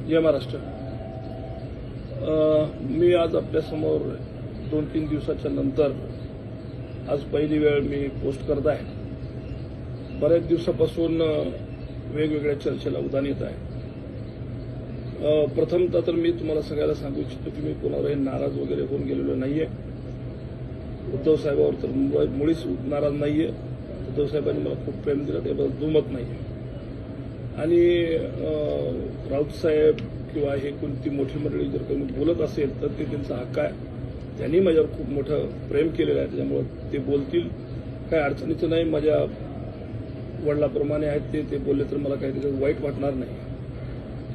जय महाराष्ट्र. मी आज आपल्यासमोर 2-3 दिवसाच्या नंतर आज पहिली वेळ मी पोस्ट करत आहे. बऱ्याच दिवसापासून वेगवेगळ्या चर्चेला उधाण येत आहे. प्रथमतः तर मी तुम्हाला सगळ्याला सांगू इच्छितो की मी कोणावरही नाराज वगैरे होऊन गेलेलो नाहीये. उद्धव साहेबांवर तर मुळीच नाराज नाहीये. उद्धव साहेबांनी मला खूप प्रेम दिलं, त्याबद्दल दुमत नाहीये. आणि राऊत साहेब किंवा हे कोणती मोठी मंडळी जर कोणी बोलत असेल तर ते त्यांचा हक्क आहे. त्यांनी माझ्यावर खूप मोठं प्रेम केलेलं आहे, त्याच्यामुळे ते बोलतील. काही अडचणीचं नाही. माझ्या वडिलाप्रमाणे आहेत ते बोलले तर मला काही त्याच्यात वाईट वाटणार नाही.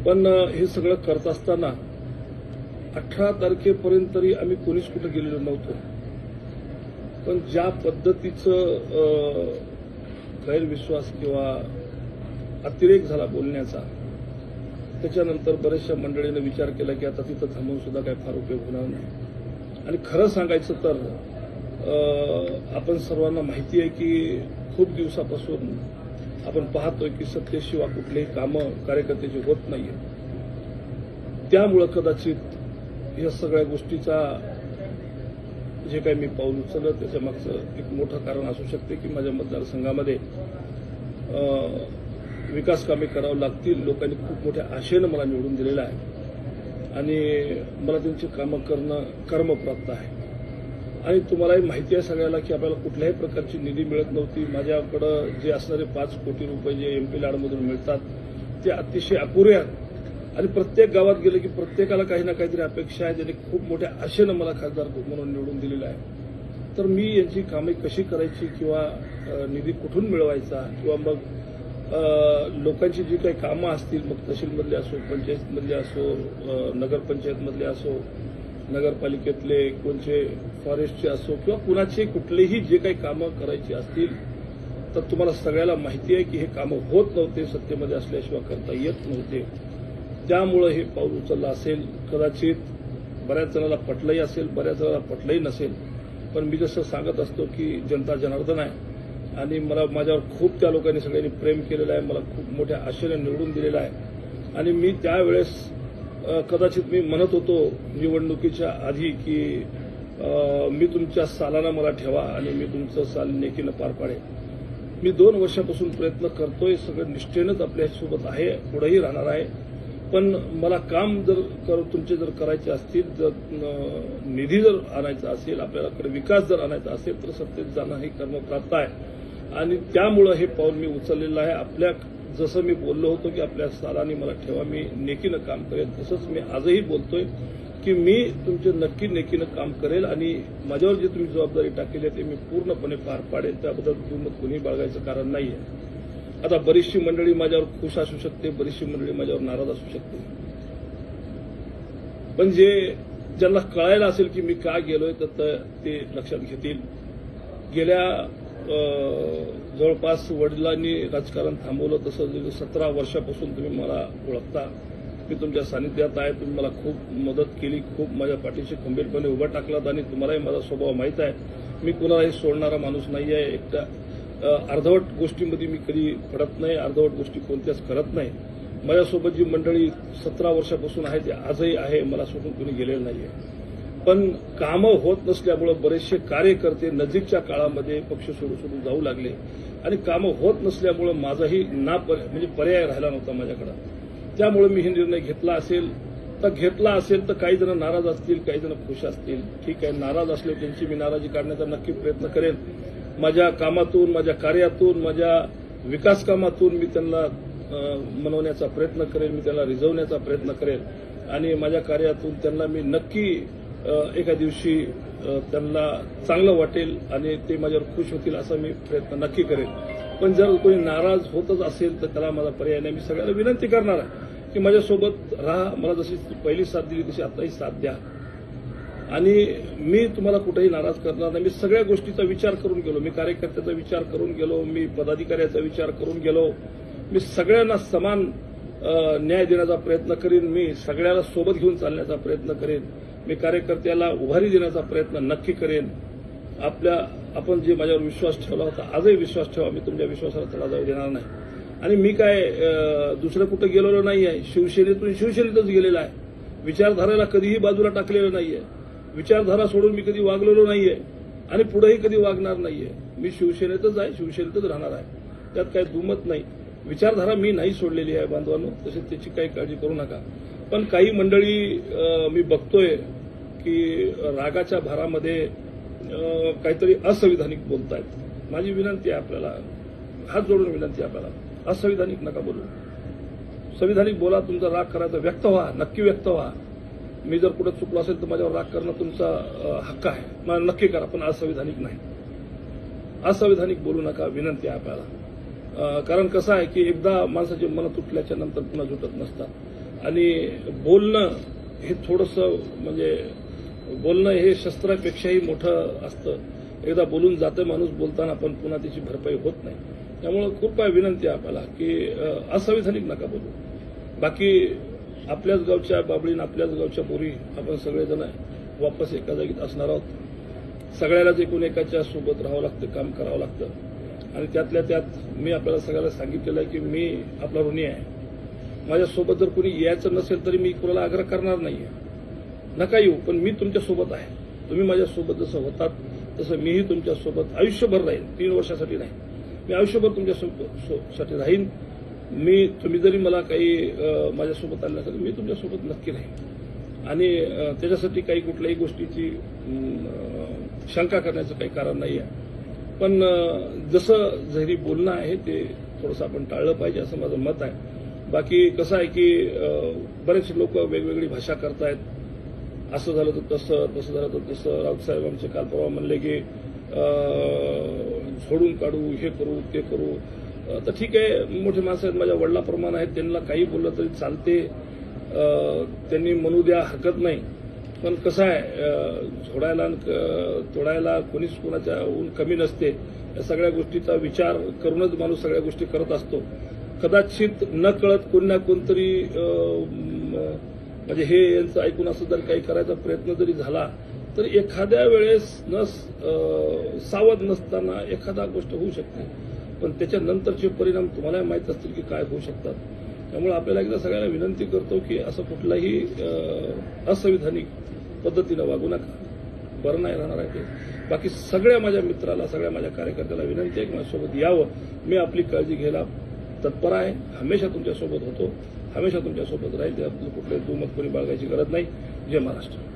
पण हे सगळं करत असताना 18 तारखेपर्यंत तरी आम्ही कोणीच कुठे गेलेलो नव्हतो. पण ज्या पद्धतीचं गैरविश्वास किंवा अतिरेक झाला बोलण्याचा, त्याच्यानंतर बऱ्याचशा मंडळीने विचार केला की आता तिथं थांबून सुद्धा काही फार उपयोग होणार नाही. आणि खरं सांगायचं तर आपण सर्वांना माहिती आहे की खूप दिवसापासून आपण पाहतोय की सत्तेशिवाय कुठलेही कामं कार्यकर्त्याची होत नाहीये. त्यामुळं कदाचित या सगळ्या गोष्टीचा जे काही मी पाऊल उचललं त्याच्या मागचं एक मोठं कारण असू शकते की माझ्या मतदारसंघामध्ये विकास कामे करावं लागतील. लोकांनी खूप मोठ्या आशेनं मला निवडून दिलेलं आहे आणि मला त्यांची कामं करणं कर्मप्राप्त आहे. आणि तुम्हालाही माहिती आहे सगळ्याला की आपल्याला कुठल्याही प्रकारची निधी मिळत नव्हती. माझ्याकडं जे असणारे 5 कोटी रुपये जे MP लाडमधून मिळतात ते अतिशय अपुरे आहेत. आणि प्रत्येक गावात गेले की प्रत्येकाला काही ना काहीतरी अपेक्षा आहे. ज्यांनी खूप मोठ्या आशेनं मला खासदार म्हणून निवडून दिलेलं आहे. तर मी यांची कामे कशी करायची किंवा निधी कुठून मिळवायचा किंवा मग लोकांची जी काही कामं असतील, मग तहसीलमधले असो, पंचायतमधले असो, नगरपंचायतमधले असो, नगरपालिकेतले कोणचे फॉरेस्टचे असो किंवा कुणाचे कुठलेही जे काही कामं करायची असतील तर तुम्हाला सगळ्याला माहिती आहे की हे कामं होत नव्हते. सत्तेमध्ये असल्याशिवाय करता येत नव्हते. त्यामुळं हे पाऊल उचललं असेल. कदाचित बऱ्याच जणांना पटलंही असेल, बऱ्याच जणांना पटलंही नसेल. पण मी जसं सांगत असतो की जनता जनार्दन आहे आणि मला माझ्यावर खूप त्या लोकांनी सगळ्यांनी प्रेम केलेलं आहे. मला खूप मोठ्या आशेने निवडून दिलेलं आहे. आणि मी त्यावेळेस कदाचित मी म्हणत होतो निवडणुकीच्या आधी की मी तुमच्या सालाना मला ठेवा आणि मी तुमचं साल नेकीनं पार पाडेन. मी 2 वर्षापासून प्रयत्न करतोय. सगळं निष्ठेनंच आपल्यासोबत आहे, पुढेही राहणार आहे. पण मला काम जर तुमचे जर करायचे असतील, जर निधी जर आणायचा असेल, आपल्याकडे विकास जर आणायचा असेल तर सत्तेत जाणं हे कर्मप्राप्त आहे. आणि त्यामुळं हे पाऊल मी उचललेलं आहे. जसं मी बोललो होतो की आपल्या सालानी मला ठेवा, मी नेकीनं काम करेल, तसंच मी आजही बोलतोय की मी तुमचे नक्की नेकीनं काम करेल आणि माझ्यावर जी तुम्ही जबाबदारी टाकलेली आहे ते मी पूर्णपणे पार पाडेल. त्याबद्दल दुमत कोणी बाळगायचं कारण नाहीये. आता बरीचशी मंडळी माझ्यावर खुश असू शकते, बरीचशी मंडळी माझ्यावर नाराज असू शकते. पण ज्यांना कळायला असेल की मी का गेलोय तर ते लक्षात घेतील. गेल्या जवळपास वडिलांनी राजकारण थांबवलं तसं 17 वर्षापासून तुम्ही मला ओळखता. मी तुमच्या सानिध्यात आहे. तुम्ही मला खूप मदत केली, खूप माझ्या पाठीशी खंबीरपणे उभा टाकलात आणि तुम्हालाही माझा स्वभाव माहीत आहे. मी कुणालाही सोडणारा माणूस नाही आहे. एकटा अर्धवट गोष्टीमध्ये मी कधी पडत नाही, अर्धवट गोष्टी कोणत्याच करत नाही. माझ्यासोबत जी मंडळी 17 वर्षापासून आहे ते आजही आहे. मला सोडून कोणी गेलेलं नाहीये. पण कामं होत नसल्यामुळे बरेचसे कार्यकर्ते नजीकच्या काळामध्ये पक्ष सोडून जाऊ लागले आणि कामं होत नसल्यामुळे माझाही म्हणजे पर्याय राहिला नव्हता माझ्याकडे. त्यामुळे मी हे निर्णय घेतला असेल तर काही जण नाराज असतील, काही जण खुश असतील. ठीक आहे, नाराज असले त्यांची मी नाराजी काढण्याचा नक्की प्रयत्न करेन. माझ्या कामातून, माझ्या कार्यातून, माझ्या विकास कामातून मी त्यांना मनवण्याचा प्रयत्न करेन, मी त्यांना रिझवण्याचा प्रयत्न करेन आणि माझ्या कार्यातून त्यांना मी नक्की एका दिवशी त्यांना चांगलं वाटेल आणि ते माझ्यावर खुश होतील असा मी प्रयत्न नक्की करेन. पण जर कोणी नाराज होतच असेल तर त्याला माझा पर्याय नाही. मी सगळ्यांना विनंती करणार आहे की माझ्यासोबत राहा. मला जशी पहिली साथ दिली तशी आताही साथ द्या आणि मी तुम्हाला कुठेही नाराज करणार नाही. मी सगळ्या गोष्टीचा विचार करून गेलो. मी कार्यकर्त्याचा विचार करून गेलो, मी पदाधिकाऱ्याचा विचार करून गेलो. मी सगळ्यांना समान न्याय देण्याचा प्रयत्न करीन. मी सगळ्याला सोबत घेऊन चालण्याचा प्रयत्न करेन. मी कार्यकर्त्याला उभारी देण्याचा प्रयत्न नक्की करेन. आपण जे माझ्यावर विश्वास ठेवला होता, आजही विश्वास ठेवा. मी तुमच्या विश्वासाला तडा जाऊ देणार नाही. आणि मी काय दुसरं कुठं गेलेलो नाही आहे. शिवसेनेतून शिवसेनेतच गेलेला आहे. विचारधाराला कधीही बाजूला टाकलेलं नाहीये. विचारधारा सोडून मी कधी वागलेलो नाहीये आणि पुढेही कधी वागणार नाहीये. मी शिवसेनेतच आहे, शिवसेनेतच राहणार आहे. त्यात काही दुमत नाही. विचारधारा मी नाही सोडलेली आहे बांधवांनो, तसेच त्याची काही काळजी करू नका. पण काही मंडळी मी बघतोय की रागाच्या भारामध्ये काहीतरी असंविधानिक बोलतायत. माझी विनंती आहे आपल्याला, हात जोडून विनंती आहे आपल्याला, असंविधानिक नका बोलू. संविधानिक बोला. तुमचा राग करायचा व्यक्त व्हा, नक्की व्यक्त व्हा. मी जर कुठं चुकलो असेल तर माझ्यावर राग करणं तुमचा हक्क आहे, मला नक्की करा, पण असंविधानिक नाही. असंविधानिक बोलू नका, विनंती आहे आपल्याला. कारण कसं आहे की एकदा माणसाचे मन तुटल्याच्या नंतर पुन्हा जुटत नसतात आणि बोलणं हे थोडंसं म्हणजे बोलणं हे शस्त्रापेक्षाही मोठं असतं. एकदा बोलून जातं माणूस, बोलताना पण पुन्हा त्याची भरपाई होत नाही. त्यामुळे कृपया विनंती आहे आपल्याला की असंविधानिक नका बोलू. बाकी आपल्याच गावच्या बाबळीन, आपल्याच गावच्या पोरी आपण सगळेजण वापस एका जागीत असणार आहोत. सगळ्यालाच एकूण एकाच्या सोबत राहावं लागतं, काम करावं लागतं आणि त्यातल्या त्यात मी आपल्याला सगळ्याला सांगितलेलं आहे की मी आपला ऋणी आहे. माझ्यासोबत जर कोणी यायचं नसेल तरी मी कोणाला आग्रह करणार नाहीये. नका येऊ, पण मी तुमच्यासोबत आहे. तुम्ही माझ्यासोबत जसं होतात तसं मीही तुमच्यासोबत आयुष्यभर राहीन. 3 वर्षासाठी नाही, मी आयुष्यभर तुमच्यासाठी राहीन. तुम्ही जरी मला काही माझ्यासोबत आले नसेल, मी तुमच्यासोबत नक्की राहीन आणि त्याच्यासाठी काही कुठल्याही गोष्टीची शंका करण्याचं काही कारण नाही आहे. पण जसं जरी बोलणं आहे ते थोडंसं आपण टाळलं पाहिजे असं माझं मत आहे. बाकी कसं आहे की बरेच लोक वेगवेगळी भाषा करतायत. असं झालं तर तसं, तसं झालं तर तसं. राऊतसाहेब आमचे काल परवा म्हणले की झोडून काढू, हे करू, ते करू. तर ठीक आहे, मोठे माणसं आहेत, माझ्या वडिलाप्रमाणे आहेत, त्यांना काही बोललं तरी चालते, त्यांनी म्हणू द्या, हरकत नाही. पण कसं आहे, झोडायला तोडायला कोणीच कोणाच्या ऊन कमी नसते. या सगळ्या गोष्टीचा विचार करूनच माणूस सगळ्या गोष्टी करत असतो. कदाचित न कळत कोण ना कोणतरी म्हणजे हे यांचं ऐकून असं जर काही करायचा प्रयत्न जरी झाला तर एखाद्या वेळेस सावध नसताना एखादा गोष्ट होऊ शकते. पण त्याच्यानंतरचे परिणाम तुम्हाला माहीत असतील की काय होऊ शकतात. त्यामुळे आपल्याला एकदा सगळ्यांना विनंती करतो की असं कुठलाही असंविधानिक पद्धतीनं वागू नका. बरं नाही राहणार आहे ते. बाकी सगळ्या माझ्या मित्राला, सगळ्या माझ्या कार्यकर्त्याला विनंती आहे की माझ्यासोबत यावं. मी आपली काळजी घ्यायला तत्पर आहे. हमेशा तुमच्यासोबत होतो, हमेशा तुमच्यासोबत राहील. त्यात कुठल्याही दुमत कोणी बाळगायची गरज नाही. जय महाराष्ट्र.